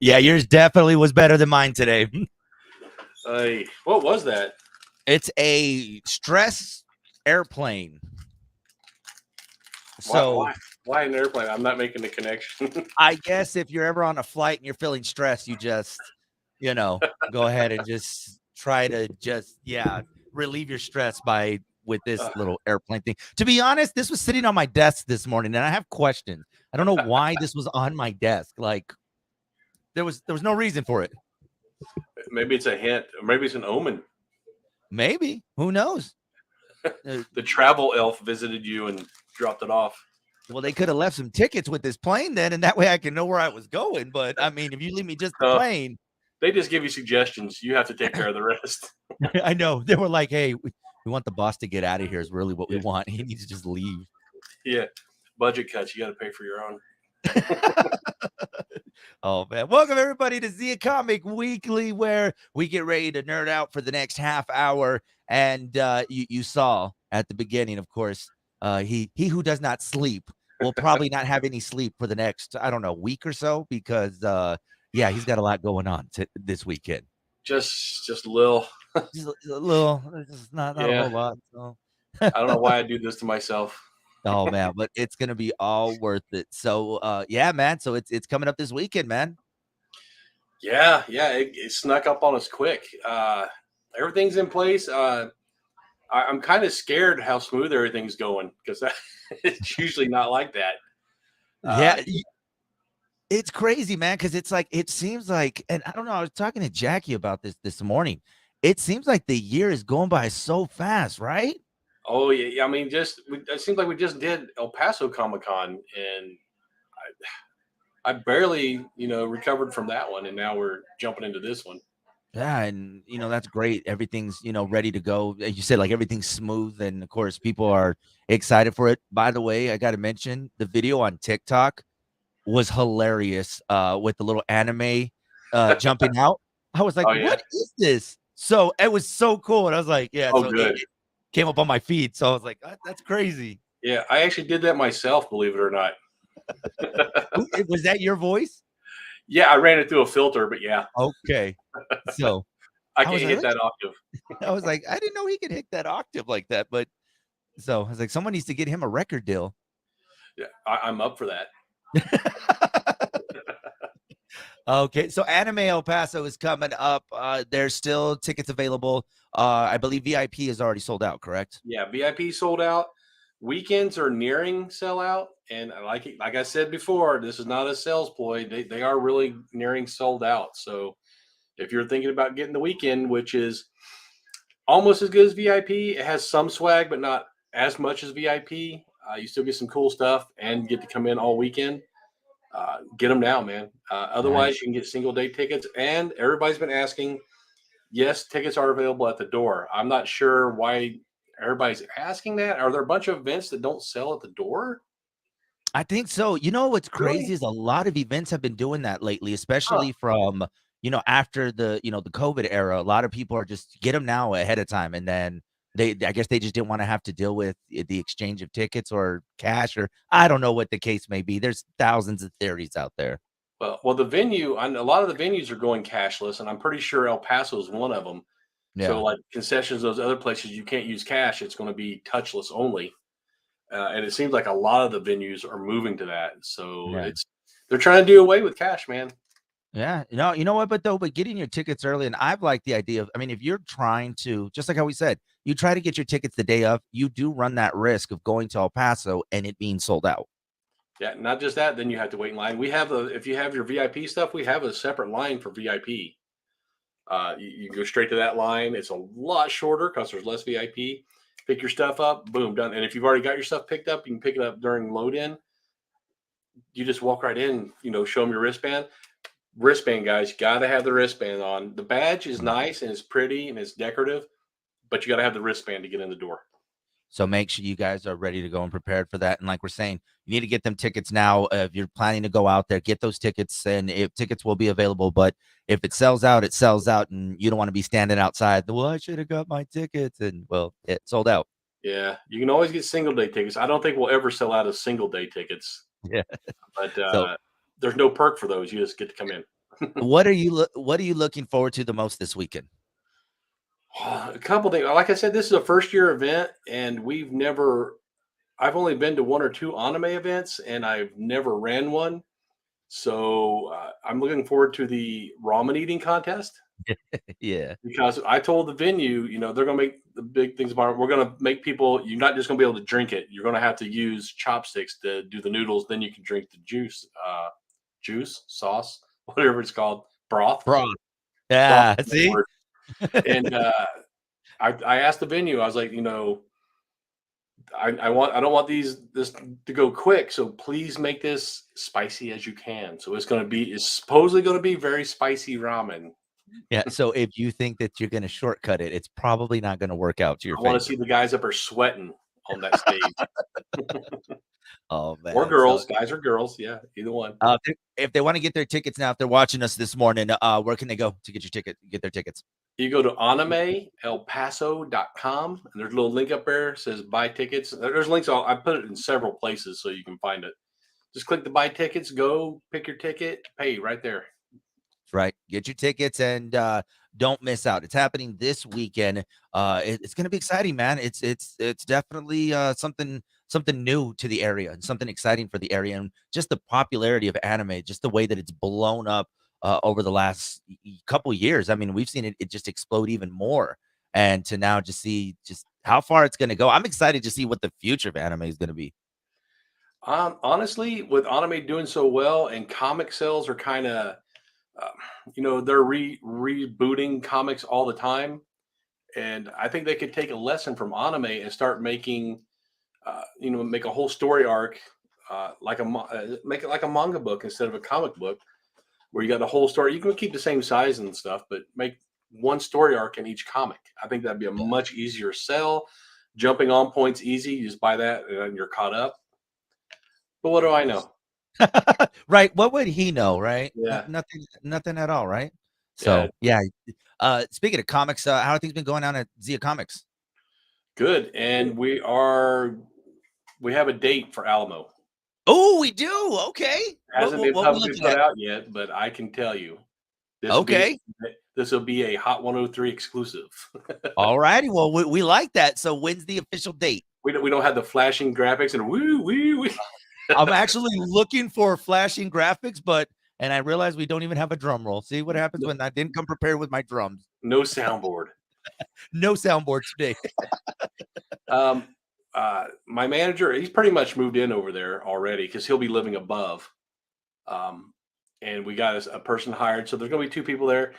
Yeah, yours definitely was better than mine today. What was that? It's a stress airplane. Why, So why, why an airplane? I'm not making the connection. I guess if you're ever on a flight and you're feeling stressed, you just, go ahead and just try to relieve your stress with this Uh, little airplane thing. To be honest, this was sitting on my desk this morning and I have questions. I don't know why this was on my desk. Like there was no reason for it. maybe it's a hint. Or maybe it's an omen. Maybe. Who knows? Uh, The travel elf visited you and dropped it off. well, they could have left some tickets with this plane then, and that way I can know where I was going. But I mean, if you leave me just the Uh, plane, they just give you suggestions. You have to take care of the rest. I know they were like, "Hey, we want the boss to get out of here. Is really what we Yeah. want. He needs to just leave." Yeah. Budget cuts. You got to pay for your own. Oh man, welcome everybody to Zia Comic Weekly, where we get ready to nerd out for the next half hour. And you saw at the beginning, of course, he who does not sleep will probably not have any sleep for the next, I don't know, week or so, because yeah, he's got a lot going on this weekend. Just a little. Just a little, just not a Yeah. whole lot. So. I don't know why I do this to myself. Oh man, but it's gonna be all worth it. So yeah, man. So it's coming up this weekend, man. Yeah. Yeah. It snuck up on us quick. Everything's in place. I'm kind of scared how smooth everything's going because it's usually not like that. Yeah, Uh, it's crazy, man, because it's like it seems like, and I don't know, I was talking to Jackie about this morning. It seems like the year is going by so fast, right? oh yeah, I mean, it seems like we just did El Paso Comic Con, and I barely recovered from that one, and now we're jumping into this one. Yeah, and that's great. Everything's ready to go. As you said, like everything's smooth, and of course, people are excited for it. By the way, I got to mention the video on TikTok was hilarious with the little anime jumping out. I was like, Oh yeah, what is this? So it was so cool. And I was like, yeah, oh so it, good, it came up on my feed. So I was like, that's crazy. yeah. I actually did that myself, believe it or not. Was that your voice? Yeah, I ran it through a filter, but yeah, Okay. So I I was can't like, hit that octave. I was like, I didn't know he could hit that octave like that. But so I was like, someone needs to get him a record deal. Yeah, I'm up for that. Okay, so Anime El Paso is coming up. There's still tickets available. I believe VIP is already sold out, correct? Yeah, VIP sold out. Weekends are nearing sellout, and like I said before, this is not a sales ploy. They are really nearing sold out. So if you're thinking about getting the weekend, which is almost as good as VIP, it has some swag, but not as much as VIP. You still get some cool stuff and get to come in all weekend. Get them now, man. Nice. Otherwise, you can get single day tickets. And everybody's been asking. Yes, tickets are available at the door. I'm not sure why everybody's asking that. Are there a bunch of events that don't sell at the door? I think so. You know what's crazy Really? is a lot of events have been doing that lately, Huh. especially from, after the COVID era. A lot of people are just get them now ahead of time. And then I guess they just didn't want to have to deal with the exchange of tickets or cash, or I don't know what the case may be. There's thousands of theories out there. Well, the venue, a lot of the venues are going cashless, and I'm pretty sure El Paso is one of them. So, Yeah. like concessions, those other places you can't use cash. It's going to be touchless only, and it seems like a lot of the venues are moving to that. So Yeah. they're trying to do away with cash, man. Yeah, you know what, but getting your tickets early, and I've liked the idea of, I mean, if you're trying to, just like how we said, you try to get your tickets the day of, you do run that risk of going to El Paso and it being sold out. Yeah, not just that, then you have to wait in line. If you have your VIP stuff, we have a separate line for VIP. You go straight to that line. It's a lot shorter because there's less VIP. Pick your stuff up, boom, done. And if you've already got your stuff picked up, you can pick it up during load in. You just walk right in, show them your wristband. Wristband, guys, you got to have the wristband on. The badge is nice and it's pretty and it's decorative, but you got to have the wristband to get in the door. So make sure you guys are ready to go and prepared for that. And like we're saying, you need to get them tickets now. If you're planning to go out there, get those tickets, and if tickets will be available. But if it sells out, it sells out, and you don't want to be standing outside. Well, I should have got my tickets, and well, it sold out. Yeah, you can always get single day tickets. I don't think we'll ever sell out of single day tickets, Yeah. but So there's no perk for those. You just get to come in. What are you looking forward to the most this weekend? A couple things. Like I said, this is a first year event, and I've only been to one or two anime events, and I've never ran one. So I'm looking forward to the ramen eating contest Yeah. because I told the venue, they're going to make the big things about it. We're going to make people, you're not just going to be able to drink it. You're going to have to use chopsticks to do the noodles. Then you can drink the juice, sauce, whatever it's called, broth. Broth. Broth Yeah, is the see? word. And I asked the venue, I was like, I don't want this to go quick, so please make this spicy as you can. So it's supposedly gonna be very spicy ramen. Yeah, so if you think that you're gonna shortcut it, it's probably not gonna work out to your I want to favor. see the guys up are sweating on that stage. Oh, Or man. So, girls, guys or girls, yeah, either one. if they wanna get their tickets now, if they're watching us this morning, where can they go to get their tickets? You go to animeelpaso.com and there's a little link up there says buy tickets. There's links I put it in several places so you can find it. Just click the buy tickets, go pick your ticket, pay right there. Right. Get your tickets and don't miss out. It's happening this weekend. It's going to be exciting, man. It's definitely something new to the area and something exciting for the area, and just the popularity of anime, just the way that it's blown up over the last couple years. I mean, we've seen it just explode even more, and to now just see just how far it's going to go. I'm excited to see what the future of anime is going to be. Honestly, with anime doing so well and comic sales are kind of, uh, they're rebooting comics all the time, and I think they could take a lesson from anime and start making, make a whole story arc, make it like a manga book instead of a comic book, where you got the whole story. You can keep the same size and stuff, but make one story arc in each comic. I think that'd be a much easier sell. Jumping on points easy. You just buy that and you're caught up. But what do I know? Right, what would he know, right? Yeah. Nothing at all, right? Yeah. So, yeah, speaking of comics, how have things been going on at Zia Comics? Good. And we have a date for Alamo. Oh, we do, okay. What Hasn't what been what we publicly looking put at? out yet, but I can tell you this will be Okay, this will be a Hot 103 exclusive. alrighty, well, we like that, so when's the official date? We don't have the flashing graphics and woo woo woo. I'm actually looking for flashing graphics, and I realize we don't even have a drum roll. See what happens No, when I didn't come prepared with my drums. no soundboard. No soundboard today. Um, my manager, he's pretty much moved in over there already because he'll be living above. Um, and we got a person hired, so there's going to be two people there.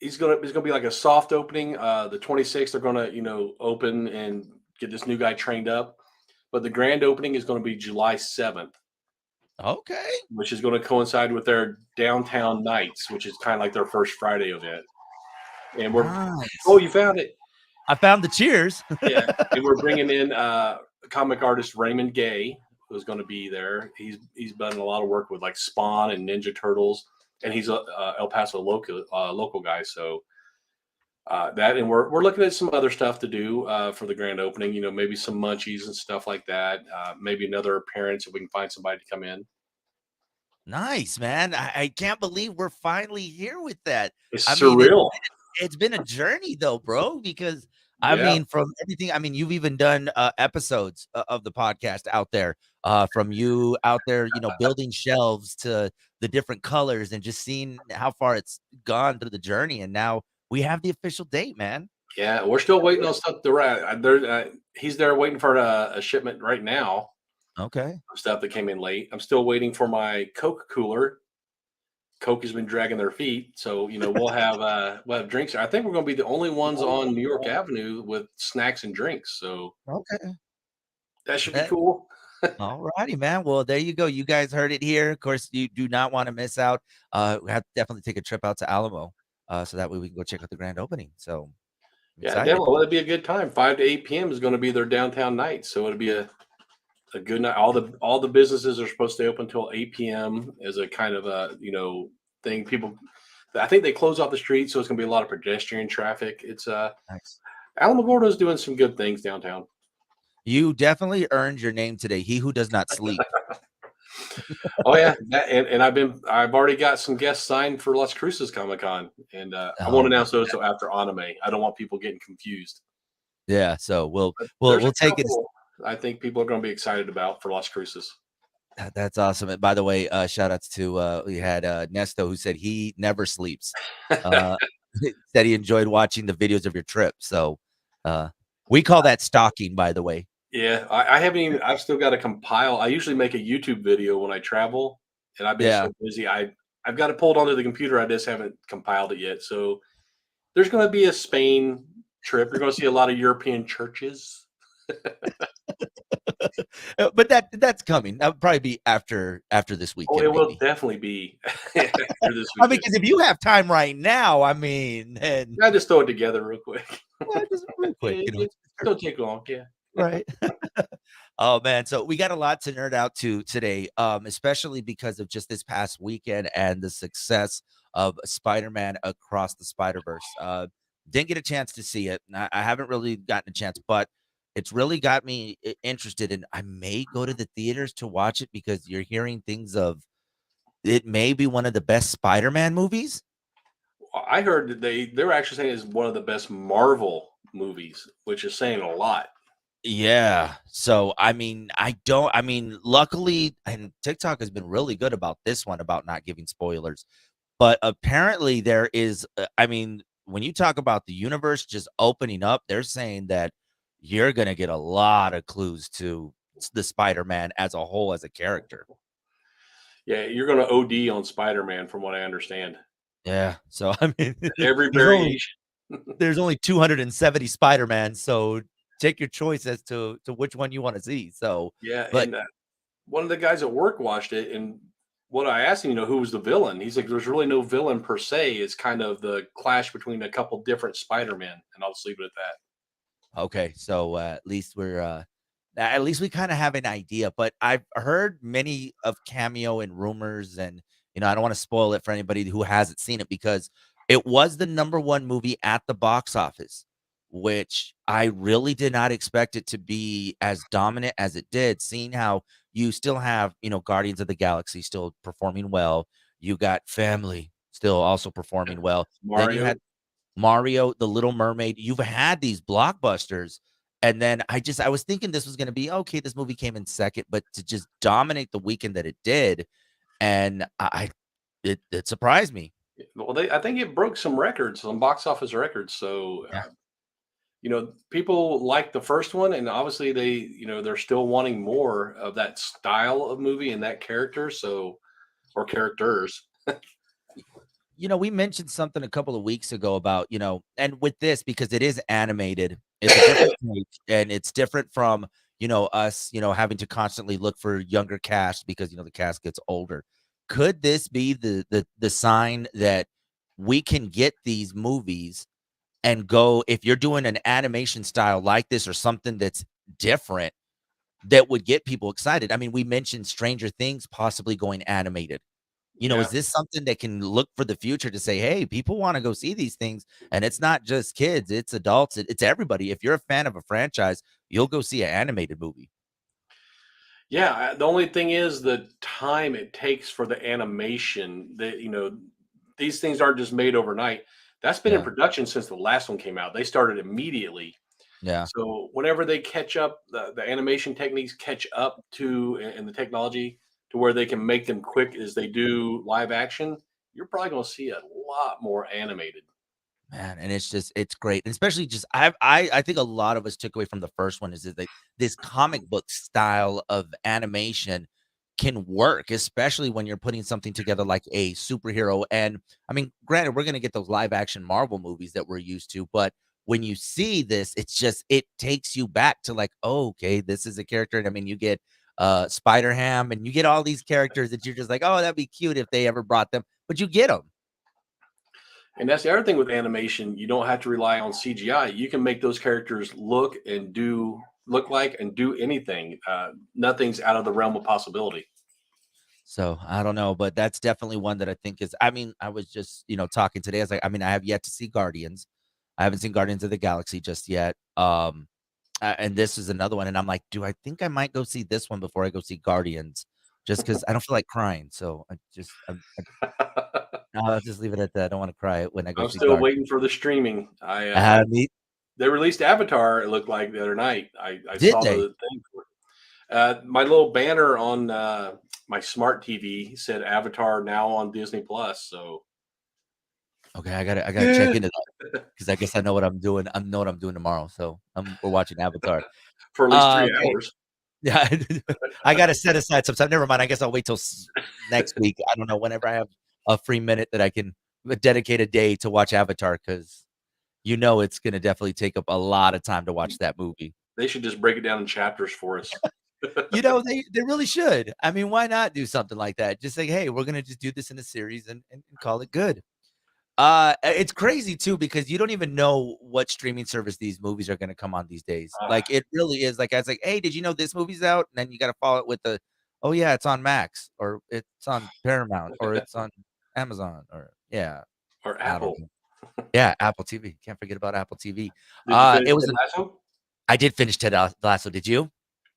It's gonna be like a soft opening. The 26th, they're gonna open and get this new guy trained up. But the grand opening is going to be July 7th, Okay, which is going to coincide with their downtown nights, which is kind of like their first Friday event. And nice. oh, you found it. I found the cheers. Yeah. And we're bringing in comic artist Raymond Gay, who's going to be there. He's done a lot of work with like Spawn and Ninja Turtles, and he's a El Paso local guy. So that, and we're looking at some other stuff to do for the grand opening. Maybe some munchies and stuff like that. Maybe another appearance if we can find somebody to come in. Nice, man. I can't believe we're finally here with that. I It's mean, surreal. it's been a journey though, bro, because I Yeah, mean, from everything, I mean, you've even done episodes of the podcast out there, from you out there, building shelves to the different colors and just seeing how far it's gone through the journey. And now we have the official date, man. yeah. We're still waiting on stuff to arrive. He's there waiting for a shipment right now Okay. of stuff that came in late. I'm still waiting for my Coke cooler. Coke has been dragging their feet, so we'll have drinks. I think we're going to be the only ones on New York Avenue with snacks and drinks, so Okay. that should be cool. All righty, man. Well, there you go. You guys heard it here. Of course, you do not want to miss out. We have to definitely take a trip out to Alamo, so that way we can go check out the grand opening. So I'm Yeah, excited. definitely. Well, it'd be a good time. 5 to 8 p.m. is going to be their downtown night, so it'll be a good night. All the businesses are supposed to open until 8 p.m. as a kind of a thing. People, I think they close off the street, so it's going to be a lot of pedestrian traffic. It's Nice. Alamogordo is doing some good things downtown. You definitely earned your name today. He who does not sleep. Oh yeah, and I've already got some guests signed for Las Cruces Comic Con, and I won't Oh my announce those till after anime. I don't want people getting confused. yeah. So we'll But we'll there's we'll a take it. couple I think people are going to be excited about for Las Cruces. That's awesome. And by the way, shout outs to we had Nesto who said he never sleeps. Uh said he enjoyed watching the videos of your trip. So uh we call that stalking, by the way. Yeah, I haven't even. I've still got to compile. I usually make a YouTube video when I travel, and I've been Yeah. so busy. I've got it pulled onto the computer. I just haven't compiled it yet. So there's going to be a Spain trip. You're going to see a lot of European churches. But that's coming. That would probably be after this Oh, weekend, it will maybe. definitely be after this I mean, weekend. because if you have time right now, I mean, and I just throw it together real quick. yeah, just real quick, It, it don't take long. Yeah. right? Oh man, so we got a lot to nerd out to today, especially because of just this past weekend and the success of Spider-Man Across the Spider-Verse. Didn't get a chance to see it. I haven't really gotten a chance, but it's really got me interested, and I may go to the theaters to watch it because you're hearing things of it may be one of the best Spider-Man movies. I heard that they're actually saying it's one of the best Marvel movies, which is saying a lot. Yeah. So, I mean, luckily, and TikTok has been really good about this one about not giving spoilers. But apparently, there is, I mean, when you talk about the universe just opening up, they're saying that you're going to get a lot of clues to the Spider Man as a whole, as a character. Yeah, you're going to OD on Spider-Man, from what I understand. Yeah. So, I mean, Every there's only variation. there's only 270 Spider-Man. So take your choice as to which one you want to see. So, Yeah, but and one of the guys at work watched it, and what I asked him, who was the villain? He's like, "There's really no villain per se. It's kind of the clash between a couple different Spider-Men," and I'll just leave it at that. okay, so, at least we kinda have an idea, but I've heard many of cameo and rumors and, I don't wanna spoil it for anybody who hasn't seen it because it was the number 1 movie at the box office, which I really did not expect it to be as dominant as it did, seeing how you still have, Guardians of the Galaxy still performing well, you got Family still also performing well, then you Mario. had Mario, The Little Mermaid, you've had these blockbusters, and then I was thinking this was gonna be, okay, this movie came in second, but to just dominate the weekend that it did, and it surprised me. Well, I think it broke some records, some box office records. So, Yeah. people like the first one, and obviously they're still wanting more of that style of movie and that character. So, or characters. We mentioned something a couple of weeks ago about, and with this, because it is animated, it's a different take, and it's different from, us, having to constantly look for younger cast because, the cast gets older. Could this be the sign that we can get these movies and go if you're doing an animation style like this or something that's different that would get people excited? I mean, we mentioned Stranger Things possibly going animated. Is Yeah. this something that can look for the future to say, "Hey, people wanna go see these things," and it's not just kids, it's adults, it's everybody. If you're a fan of a franchise, you'll go see an animated movie. Yeah, the only thing is the time it takes for the animation. That these things aren't just made overnight. That's been in Yeah, production since the last one came out. They started immediately. yeah. So whenever they catch up, the animation techniques catch up to and the technology to where they can make them quick as they do live action, you're probably going to see a lot more animated. Man, and it's great, and especially just I think a lot of us took away from the first one is that this comic book style of animation can work, especially when you're putting something together like a superhero. And I mean, granted, we're gonna get those live action Marvel movies that we're used to, but when you see this, it takes you back to like, oh, okay, this is a character. And I mean, you get Spider Ham and you get all these characters that you're just like, oh, that'd be cute if they ever brought them, but you get them. And that's the other thing with animation. You don't have to rely on CGI. You can make those characters look like and do anything. Nothing's out of the realm of possibility. So I don't know, but that's definitely one that I think is. I mean, I was just talking today. I was like, I mean, I have yet to see Guardians. I haven't seen Guardians of the Galaxy just yet. And this is another one, and I'm like, do I think I might go see this one before I go see Guardians? just because I don't feel like crying. So I'll just leave it at that. I don't want to cry when I go I'm see still Guard. waiting for the streaming. Me They released Avatar. It looked like the other night. I did saw they? the thing for it. My little banner on my smart TV said Avatar now on Disney Plus. So Okay, I gotta check into that because I guess I know what I'm doing. I know what I'm doing tomorrow. So we're watching Avatar. for at least Okay. 3 hours. Yeah, I gotta set aside some time. Never mind. I guess I'll wait till next week. I don't know. Whenever I have a free minute that I can dedicate a day to watch Avatar, because it's gonna definitely take up a lot of time to watch that movie. They should just break it down in chapters for us. They really should. I mean, why not do something like that? Just say, hey, we're gonna just do this in a series and call it good. It's crazy too because you don't even know what streaming service these movies are gonna come on these days. Ah, Like, it really is like, I was like, "Hey, did you know this movie's out?" And then you gotta follow it with the, "Oh, yeah, it's on Max," or "It's on Paramount," or "It's on Amazon," or yeah, or I don't Apple. know. Yeah, Apple TV. Can't forget about Apple TV. Did you finish It was Ted an Lasso? I did finish Ted Lasso. Did you?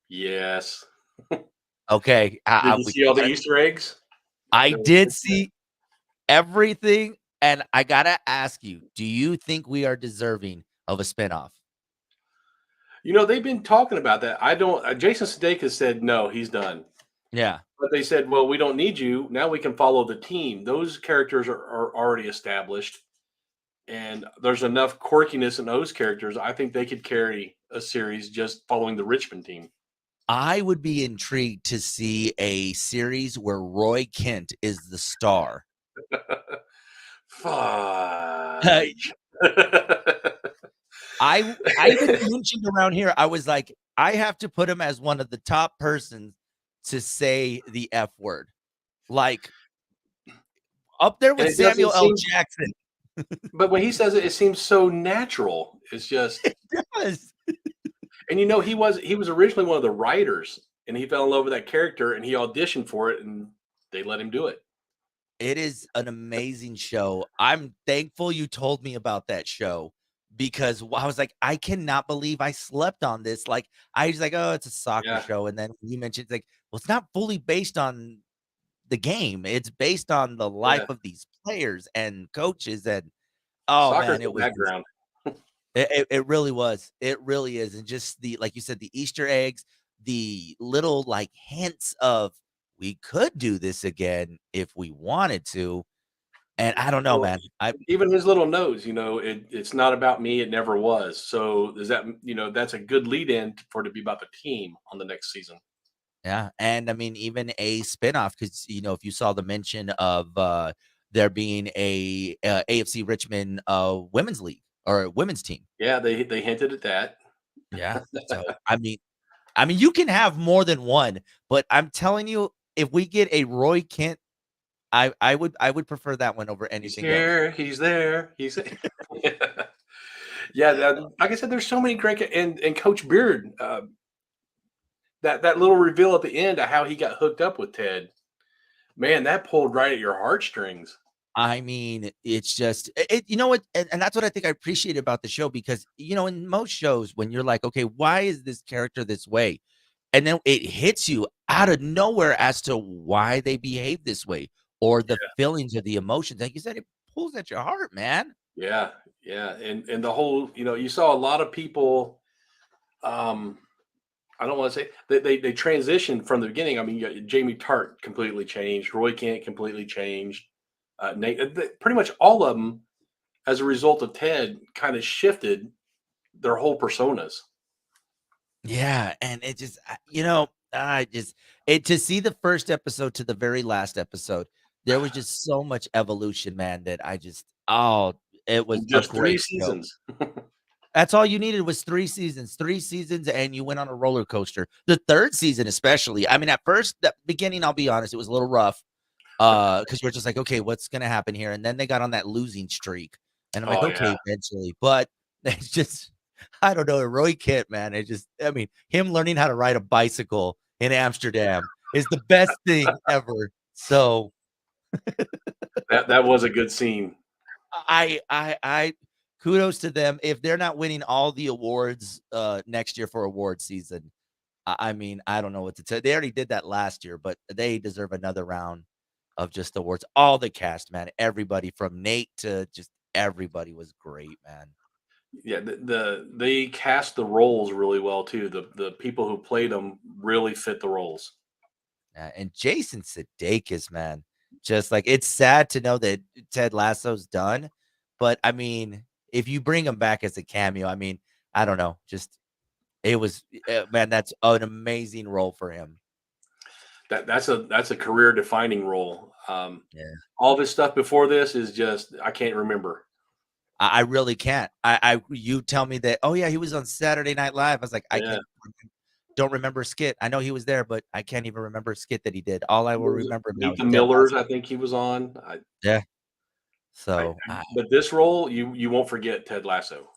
Yes. Okay, Did you we see all the gotta Easter eggs? I That did see everything, and I gotta ask you, do you think we are deserving of a spinoff? they've been talking about that. I don't. Jason Sudeikis said no, he's done. Yeah. But they said, well, we don't need you. Now we can follow the team. Those characters are already established, and there's enough quirkiness in those characters. I think they could carry a series just following the Richmond team. I would be intrigued to see a series where Roy Kent is the star. Fudge. I even mentioned around here, I was like, I have to put him as one of the top persons to say the F word. Like, up there And with it doesn't Samuel L. seem, Jackson. but when he says it, it seems so natural. It's just, Yes. and he was originally one of the writers, and he fell in love with that character, and he auditioned for it, and they let him do it. It is an amazing show. I'm thankful you told me about that show because I was like, I cannot believe I slept on this. Like, I was like, oh, it's a soccer Yeah, show. And then you mentioned, it's like, well, it's not fully based on the game. It's based on the life yeah. of these players and coaches. And oh Soccer's man, the it was just background. it really was. It really is. And just the, like you said, the Easter eggs, the little like hints of we could do this again if we wanted to. And I don't know, Well, man. I even his little notes, it's not about me. It never was. So does that, that's a good lead in for it to be about the team on the next season. Yeah, and I mean, even a spinoff, because if you saw the mention of there being a AFC Richmond women's league or women's team. Yeah, they hinted at that. Yeah. So I mean, you can have more than one, but I'm telling you, if we get a Roy Kent, I would prefer that one over He's anything else. here. He's there. He's yeah. Like I said, there's so many great and Coach Beard. That little reveal at the end of how he got hooked up with Ted. Man, that pulled right at your heartstrings. I mean, it's just you know what, and that's what I think I appreciate about the show because in most shows when you're like, okay, why is this character this way? And then it hits you out of nowhere as to why they behave this way or the feelings or the emotions. Like you said, it pulls at your heart, man. Yeah, yeah, and the whole, you saw a lot of people. Um, I don't want to say they transitioned from the beginning. I mean, you got Jamie Tart completely changed, Roy Kent completely changed, Nate. Pretty much all of them, as a result of Ted, kind of shifted their whole personas. Yeah, and it just I just it to see the first episode to the very last episode, there was just so much evolution, man, that I just it was In a just three great show. seasons. That's all you needed was 3 seasons, and you went on a roller coaster. The 3rd season especially, I mean, at first, the beginning, I'll be honest, it was a little rough, because 'cause we're just like, "Okay, what's gonna happen here?" And then they got on that losing streak, and I'm like, Oh yeah, "Okay, eventually," but it's just I don't know, Roy Kent, man, it just I mean, him learning how to ride a bicycle in Amsterdam is the best thing ever. So, that was a good scene. I kudos to them. If they're not winning all the awards, next year for award season, I mean, I don't know what to tell. They already did that last year, but they deserve another round of just awards. All the cast, man, everybody from Nate to just everybody was great, man. Yeah, they cast the roles really well too. The people who played them really fit the roles. And Jason Sudeikis, man, just like it's sad to know that Ted Lasso's done, but I mean, if you bring him back as a cameo, I mean, I don't know, just it was man, that's an amazing role for him. That's a career defining role. Yeah. All of his stuff before this is just I can't remember. I really can't. I you tell me that, oh yeah, he was on Saturday Night Live. I was like, I Yeah, can't don't remember a skit. I know he was there, but I can't even remember a skit that he did. All I will remember him now Meet is the Ted Millers. Lasso. I think he was on. Yeah. I So but this role you won't forget Ted Lasso.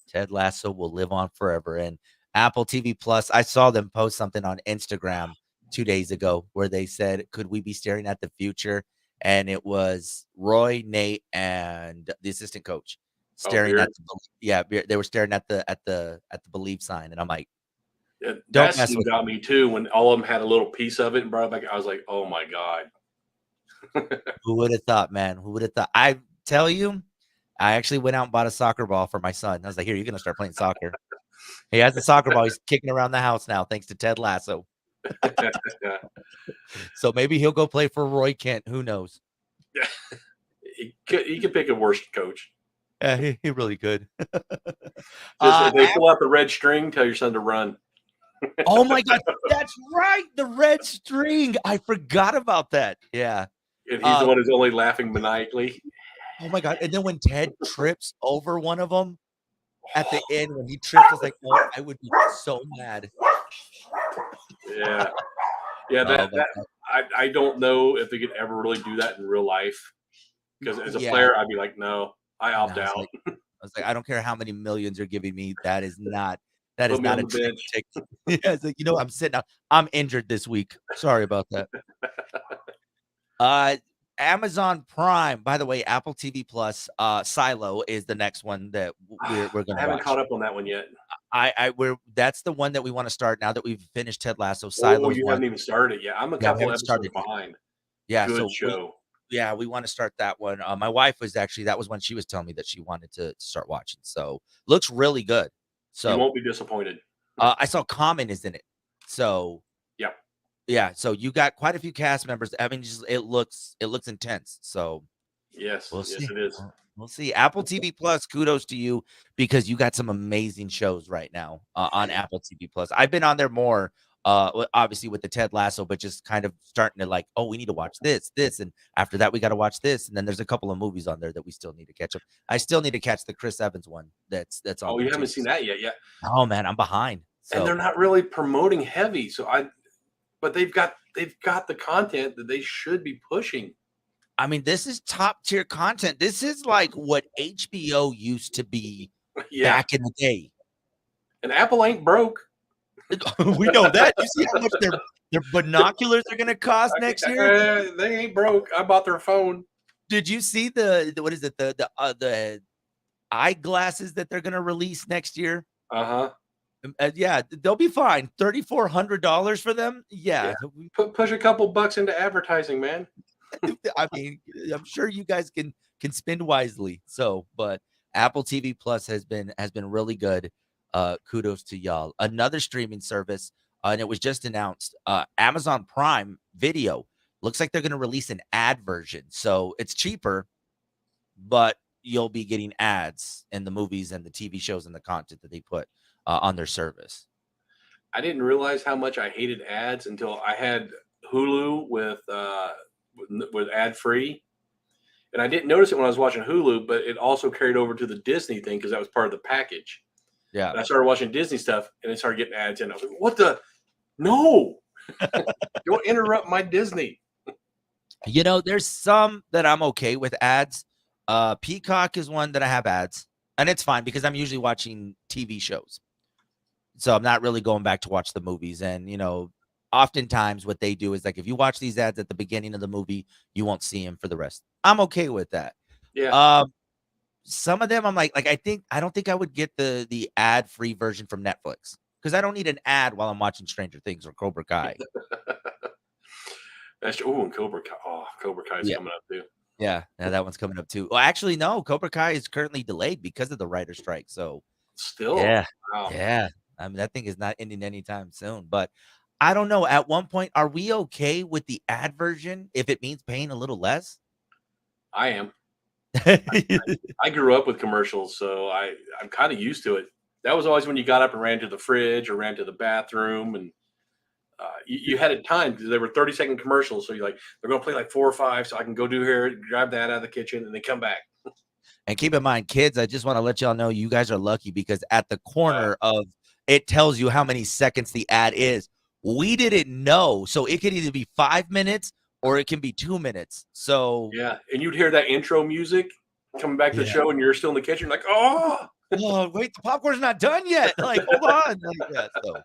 Ted Lasso will live on forever. And Apple TV Plus, I saw them post something on Instagram 2 days ago where they said, "Could we be staring at the future?" And it was Roy, Nate, and the assistant coach Oh, staring Beard. at yeah, they were staring at the believe sign, and I'm like, Yeah, "Don't that mess scene with got me." me too when all of them had a little piece of it and brought it back. I was like, oh my god. Who would have thought, man? Who would have thought? I tell you, I actually went out and bought a soccer ball for my son. I was like, "Here, you're gonna start playing soccer." He has a soccer ball. He's kicking around the house now, thanks to Ted Lasso. Yeah, So maybe he'll go play for Roy Kent. Who knows? he could pick a worse coach. Yeah, he really could. Just if they App pull out the red string, tell your son to run. oh my god, that's right, the red string. I forgot about that. Yeah. And he's the Uh, one who's only laughing maniacally. oh my god, and then when Ted trips over one of them at the end, when he trips, I was like, "Oh, I would be so mad." Yeah, yeah. Oh That my that god. I don't know if they could ever really do that in real life. Because as a Yeah. player, I'd be like, no, I No, opt out. I was like, "I don't care how many millions you're giving me, that is Put me not on a the train bench. ticket." Yeah, it's like, "You know, I'm sitting out. I'm injured this week. Sorry about that." Uh, Amazon Prime, by the way, Apple TV Plus, Silo is the next one that we're I gonna haven't caught watch. up on that one yet. I we're that's the one that we wanna start now that we've finished Ted Lasso. Oh, Silo's you one. haven't even started it yet. I'm a Yeah, we couple haven't episodes started yet. behind. Yeah, Good so show. we wanna start that one. My wife was actually that was when she was telling me that she wanted to start watching, so looks really good. You So, won't be disappointed. I saw Common is in it. So, Yeah. yeah, so you got quite a few cast members. I mean, just it looks intense, so Yes. we'll Yes, see. it is. We'll see. Apple TV Plus, kudos to you because you got some amazing shows right now, on Apple TV Plus. I've been on there more, obviously with the Ted Lasso, but just kind of starting to like, "Oh, we need to watch this, and after that, we gotta watch this," and then there's a couple of movies on there that we still need to catch up. I still need to catch the Chris Evans one that's on Oh, there you too. haven't seen that yet? Yeah. Oh, man, I'm behind. And they're So, not really promoting heavy. But they've got the content that they should be pushing. I mean, this is top tier content. This is like what HBO used to be Yeah. back in the day. And Apple ain't broke. We know that. You see how much their binoculars are gonna cost next year? They ain't broke. I bought their phone. Did you see the what is it? The eyeglasses that they're gonna release next year? Uh-huh. Yeah, they'll be fine. $3,400 for them? Yeah. Yeah, Push a couple bucks into advertising, man. I mean, I'm sure you guys can spend wisely. So, but Apple TV Plus has been really good. Kudos to y'all. Another streaming service, and it was just announced. Amazon Prime Video looks like they're going to release an ad version, so it's cheaper, but you'll be getting ads in the movies and the TV shows and the content that they put on their service. I didn't realize how much I hated ads until I had Hulu with ad free, and I didn't notice it when I was watching Hulu, but it also carried over to the Disney thing because that was part of the package. Yeah. And I started watching Disney stuff, and it started getting ads, and I was like, "What the? No! Don't interrupt my Disney." There's some that I'm okay with ads. Peacock is one that I have ads, and it's fine because I'm usually watching TV shows. So I'm not really going back to watch the movies. And, oftentimes what they do is like if you watch these ads at the beginning of the movie, you won't see them for the rest. I'm okay with that. Yeah, Um, some of them I'm like I don't think I would get the ad-free version from Netflix. because I don't need an ad while I'm watching Stranger Things or Cobra Kai. That's oh, and Cobra Kai. Oh, Cobra Kai is Yeah. coming up too. Yeah, that one's coming up too. Well, actually, no, Cobra Kai is currently delayed because of the writer strike. So, Still, yeah, wow. yeah. I mean, that thing is not ending anytime soon. But I don't know. At one point, are we okay with the ad version if it means paying a little less? I am. I grew up with commercials, so I'm kind of used to it. That was always when you got up and ran to the fridge or ran to the bathroom, and you had it timed because they were 30-second commercials. So you're like, they're going to play like 4 or 5, so I can go do here, grab that out of the kitchen, and then come back. And keep in mind, kids, I just want to let y'all know you guys are lucky because at the Uh, corner of it tells you how many seconds the ad is. We didn't know. So it could either be 5 minutes or it can be 2 minutes. So yeah, and you'd hear that intro music coming back to the yeah. show, and you're still in the kitchen, like, oh, Oh, wait, the popcorn's not done yet. Like, hold on. Like, yeah, so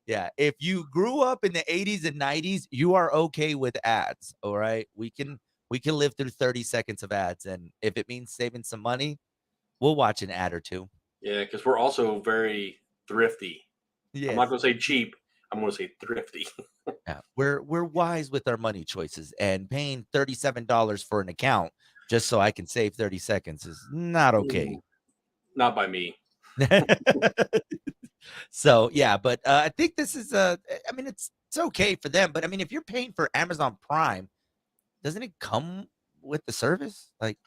yeah, if you grew up in the 80s and 90s, you are okay with ads. All right. We can live through 30 seconds of ads. And if it means saving some money, we'll watch an ad or two. yeah, because we're also very thrifty. I'm not Yes. going to say cheap. I'm going to say thrifty. Yeah. We're wise with our money choices, and paying $37 for an account just so I can save 30 seconds is not okay. Not by me. So yeah, but I think this is I mean it's okay for them, but I mean if you're paying for Amazon Prime, doesn't it come with the service? Like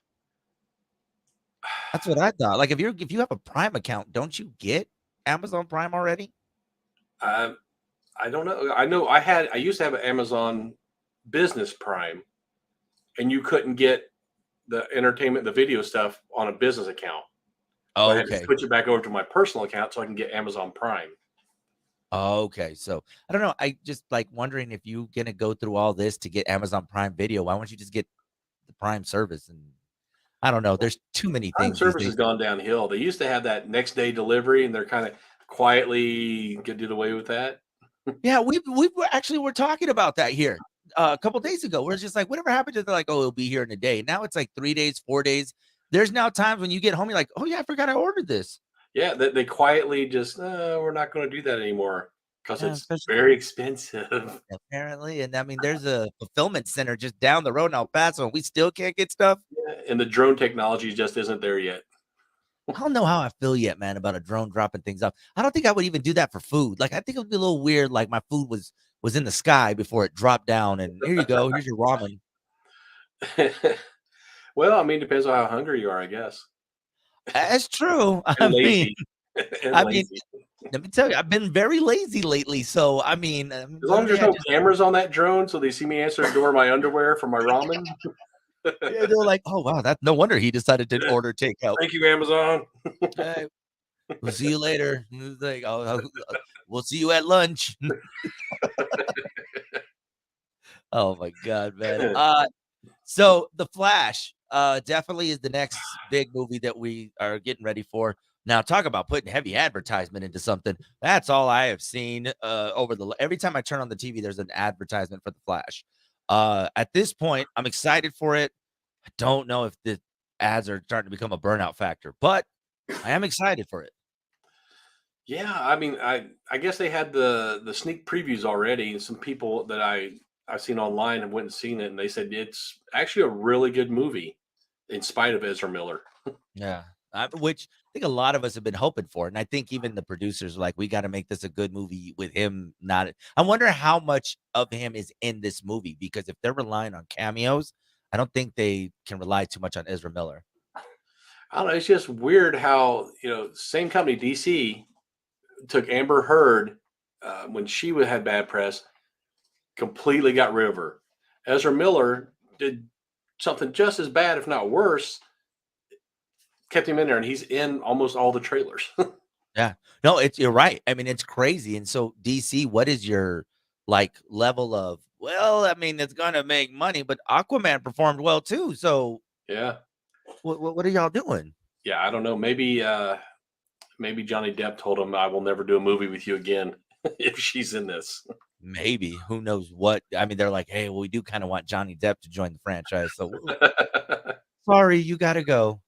that's what I thought. Like if you have a Prime account, don't you get Amazon Prime already? I I don't know. I used to have an Amazon Business Prime, and you couldn't get the entertainment, the video stuff on a business account. So I had to Okay. switch it back over to my personal account so I can get Amazon Prime. Okay. So I don't know. I just like wondering if you gonna go through all this to get Amazon Prime Video. Why won't you just get the Prime service? And I don't know. There's too many Prime things these service has days. gone downhill. They used to have that next day delivery, and they're kind of quietly get away with that. Yeah, we were actually we're talking about that here a couple days ago. We're just like, whatever happened to the like, oh, it'll be here in a day. Now it's like 3 days, 4 days. There's now times when you get home, you're like, oh yeah, I forgot I ordered this. Yeah, they quietly just, we're not going to do that anymore because Yeah, it's especially very expensive. apparently. And I mean, there's a fulfillment center just down the road in El Paso, and we still can't get stuff. And the drone technology just isn't there yet. I don't know how I feel yet, man, about a drone dropping things off. I don't think I would even do that for food. Like, I think it would be a little weird. Like, my food was in the sky before it dropped down, and here you go. Here's your ramen. Well, I mean, depends on how hungry you are, I guess, That's true. and lazy, and I mean, lazy. let me tell you, I've been very lazy lately. So, I mean, As long one as day there's I no just, cameras on that drone, so they see me answer the door in my underwear for my ramen. yeah, they're like, oh, wow, that's no wonder he decided to order takeout. Thank you, Amazon. Hey, we'll see you later. It's like, we'll see you at lunch. Oh my God, man. So The Flash definitely is the next big movie that we are getting ready for. Now, talk about putting heavy advertisement into something. That's all I have seen over the every time I turn on the TV, there's an advertisement for The Flash. At this point, I'm excited for it. I don't know if the ads are starting to become a burnout factor, but I am excited for it. Yeah, I mean, I guess they had the sneak previews already, and some people that I've seen online have went and seen it, and they said it's actually a really good movie, in spite of Ezra Miller. Yeah. Which I think a lot of us have been hoping for. And I think even the producers are like, we got to make this a good movie with him. Not, I wonder how much of him is in this movie because if they're relying on cameos, I don't think they can rely too much on Ezra Miller. I don't know. It's just weird how same company DC took Amber Heard when she had bad press, completely got rid of her. Ezra Miller did something just as bad, if not worse, kept him in there, and he's in almost all the trailers. Yeah. No, you're right. I mean, it's crazy. And so DC, what is your like level of, well, I mean, it's gonna make money, but Aquaman performed well too. So Yeah, what are y'all doing? yeah. I don't know. Maybe Johnny Depp told him, "I will never do a movie with you again if she's in this." Maybe who knows what? I mean, they're like, hey, well, we do kind of want Johnny Depp to join the franchise. So sorry, you gotta go.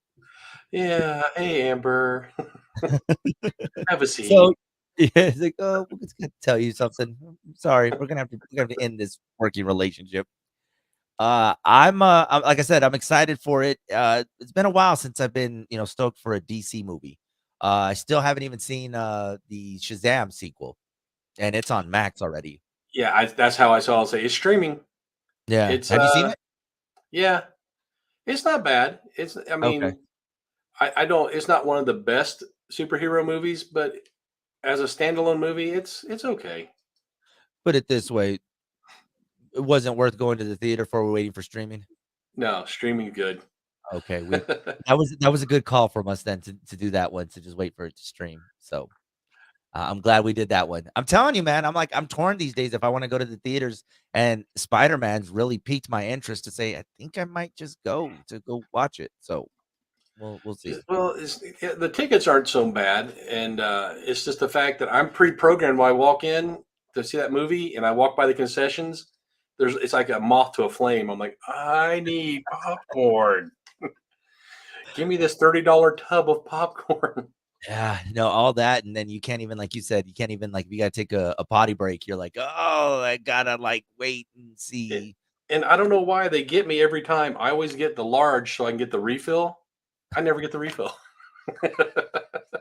Yeah. Hey, Amber, have a So seat. Yeah, it's like, "Oh, we're just gonna tell you something. I'm sorry. We're gonna have to end this working relationship." Like I said, I'm excited for it. It's been a while since I've been, stoked for a DC movie. I still haven't even seen, the Shazam sequel, and it's on Max already. Yeah, that's how I saw it. Say it's streaming. Yeah. It's Have you seen it? yeah, it's not bad. It's I Okay. mean, I don't. It's not one of the best superhero movies, but as a standalone movie, it's okay. Put it this way, it wasn't worth going to the theater for, we're waiting for streaming? No, streaming good. Okay, we that was a good call from us then to do that one, to just wait for it to stream. So, I'm glad we did that one. I'm telling you, man, I'm torn these days if I wanna go to the theaters, and Spider-Man's really piqued my interest to say, "I think I might just go watch it." So, we'll see. Well, the tickets aren't so bad, and it's just the fact that I'm pre-programmed when I walk in to see that movie, and I walk by the concessions. It's like a moth to a flame. I'm like, I need popcorn. Give me this $30 tub of popcorn. Yeah, no, all that, and then you can't even, like you said, you can't even, like, if you gotta take a potty break, you're like, "Oh, I gotta, like, wait and It, see." and I don't know why they get me every time. I always get the large so I can get the refill. I never get the refill.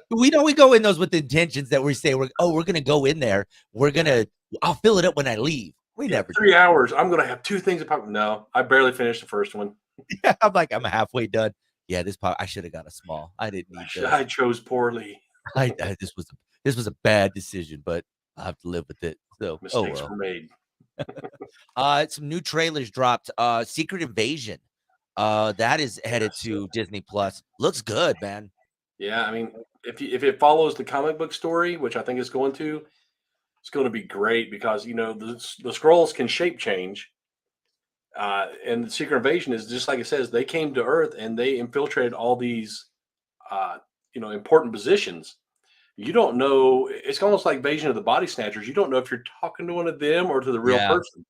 We know we go in those with intentions that we say we're gonna go in there. We're Yeah, gonna I'll fill it up when I leave. We yeah. never do 3 hours. I'm gonna have two things of popcorn. No, I barely finished the first one. that. I'm like, I'm halfway done. Yeah, this pot I should have got a small. I didn't need I this. chose poorly. This was a bad decision, but I have to live with it. So, oh Mistakes well. were made. Some new trailers dropped. Secret Invasion. That is headed Yes. to Disney Plus. Looks good, man. Yeah, I mean, if it follows the comic book story, which I think it's going to be great because the scrolls can shape change, and the Secret Invasion is just like it says. They came to Earth and they infiltrated all these, uh, important positions. You don't know. It's almost like Invasion of the Body Snatchers. You don't know if you're talking to one of them or to the real Yeah. person.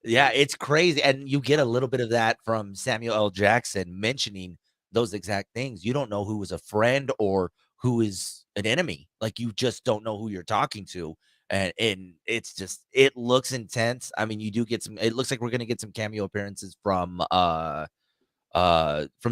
Yeah, it's crazy, and you get a little bit of that from Samuel L. Jackson mentioning those exact things. You don't know who is a friend or who is an enemy. Like, you just don't know who you're talking to, and it's just it looks intense. I mean, you do get some it looks like we're gonna get some cameo appearances from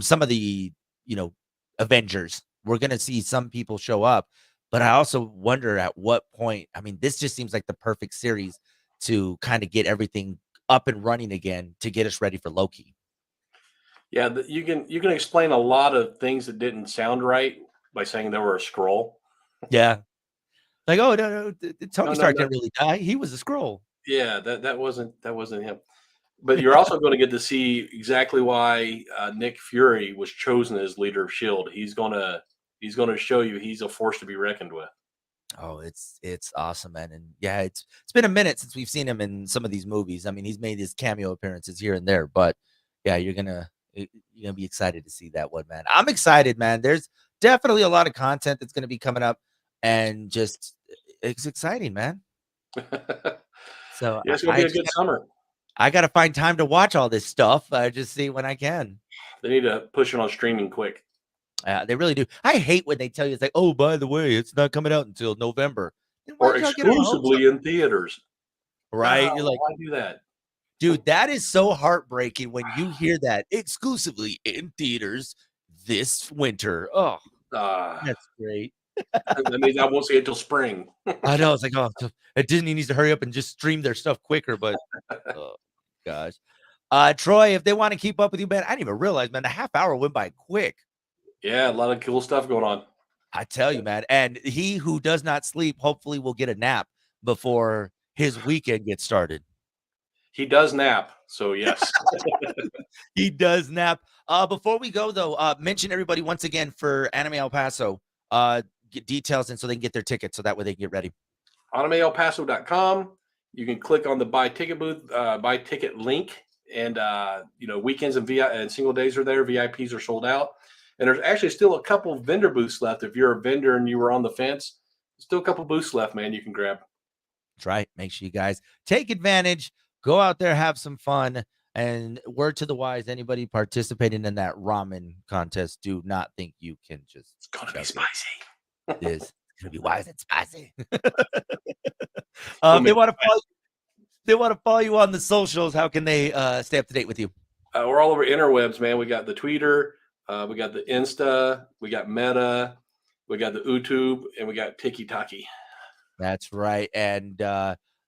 some of the, you know, Avengers. We're gonna see some people show up, but I also wonder at what point. I mean, this just seems like the perfect series to kind of get everything up and running again to get us ready for Loki. Yeah, you can explain a lot of things that didn't sound right by saying they were a scroll. Yeah. Like, oh no, no, No, Tony no, Stark no. didn't really die. He was a scroll. Yeah, that wasn't him. But you're also going to get to see exactly why Nick Fury was chosen as leader of Shield. He's gonna show you he's a force to be reckoned with. Oh, it's awesome, man. And yeah, it's been a minute since we've seen him in some of these movies. I mean, he's made his cameo appearances here and there, but yeah, you're gonna be excited to see that one, man. I'm excited, man. There's definitely a lot of content that's gonna be coming up, and just it's exciting, man. Yeah, So it's gonna be a good summer. I gotta find time to watch all this stuff. I just see when I can. They need to push it on streaming quick They really do. I hate when they tell you it's like, oh, by the way, it's not coming out until November. Then or why'd y'all get our hopes up? exclusively in theaters. Right? God, You're like, why do that? dude, that is so heartbreaking when you hear that exclusively in theaters this winter. Oh, Uh, that's great. that means I won't see it till spring. I know. It's like, oh, Disney needs to hurry up and just stream their stuff quicker. But oh gosh, Troy, if they want to keep up with you, man, I didn't even realize, man, the half hour went by quick. Yeah, a lot of cool stuff going on. I tell you, man. And he who does not sleep, hopefully, will get a nap before his weekend gets started. He does nap, so yes. He does nap. Before we go though, mention everybody once again for Anime El Paso. Get details and so they can get their tickets, so that way they can get ready. AnimeElPaso.com. You can click on the buy ticket booth, buy ticket link, and weekends and and single days are there. VIPs are sold out, and there's actually still a couple vendor booths left. If you're a vendor and you were on the fence, still a couple booths left, man. You can grab. That's right. Make sure you guys take advantage. Go out there, have some fun. And word to the wise, anybody participating in that ramen contest, do not think you can just It's gonna be chug it. spicy. It is gonna be, why is it spicy? We'll They make want to follow. They want to follow you on the socials. How can they stay up to date with you? We're all over interwebs, man. We got the Twitter, we got the Insta, we got Meta, we got the YouTube, and we got TikTok. That's right. And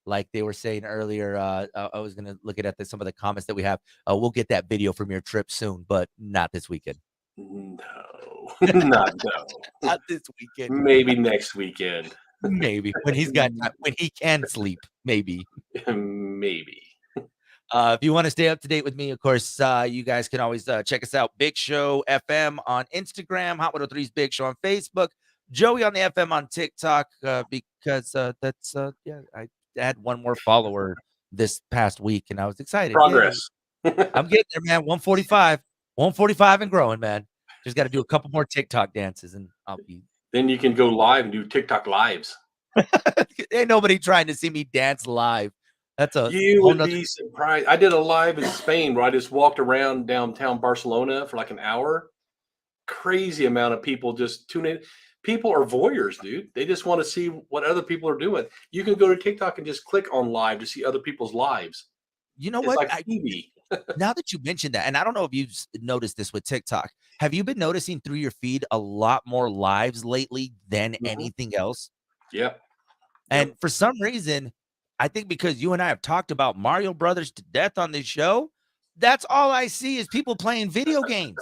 like they were saying earlier, I was gonna look at some of the comments that we have. We'll get that video from your trip soon, but not this weekend. No, not no. Not this weekend. Maybe next weekend. Maybe when he's got time, when he can sleep. Maybe. Maybe. If you want to stay up to date with me, of course, you guys can always check us out. Big Show FM on Instagram, Hot 103's Big Show on Facebook, Joey on the FM on TikTok, because that's yeah, I had one more follower this past week, and I was excited. Progress. Yay. I'm getting there, man. 145 and growing, man. Just got to do a couple more TikTok dances, and I'll be. Then you can go live and do TikTok lives. Ain't nobody trying to see me dance live. That's a you would be surprised. I did a live in Spain where I just walked around downtown Barcelona for like an hour. Crazy amount of people just tune in. People are voyeurs, dude. They just want to see what other people are doing. You can go to TikTok and just click on live to see other people's lives. You know It's what? like TV. Now that you mentioned that, and I don't know if you've noticed this with TikTok, have you been noticing through your feed a lot more lives lately than anything else? Yep. And for some reason, I think because you and I have talked about Mario Brothers to death on this show, that's all I see is people playing video games.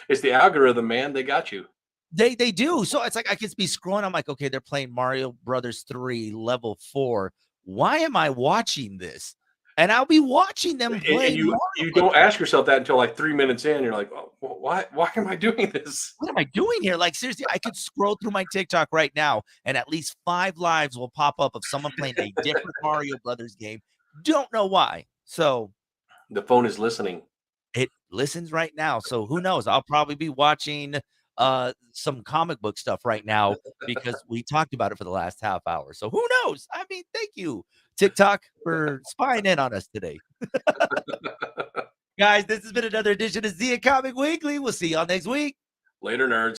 It's the algorithm, man. They got you. They do. So it's like I could be scrolling. I'm like, okay, they're playing Mario Brothers 3 level 4. Why am I watching this? And I'll be watching them play. And you don't ask yourself that until like 3 minutes in. You're like, oh, why am I doing this? What am I doing here? Like, seriously, I could scroll through my TikTok right now, and at least 5 lives will pop up of someone playing a different Mario Brothers game. Don't know why. So the phone is listening. It listens right now. So who knows? I'll probably be watching some comic book stuff right now because we talked about it for the last half hour. So who knows? I mean, thank you, TikTok, for spying in on us today. Guys, this has been another edition of Zia Comic Weekly. We'll see y'all next week. Later, nerds.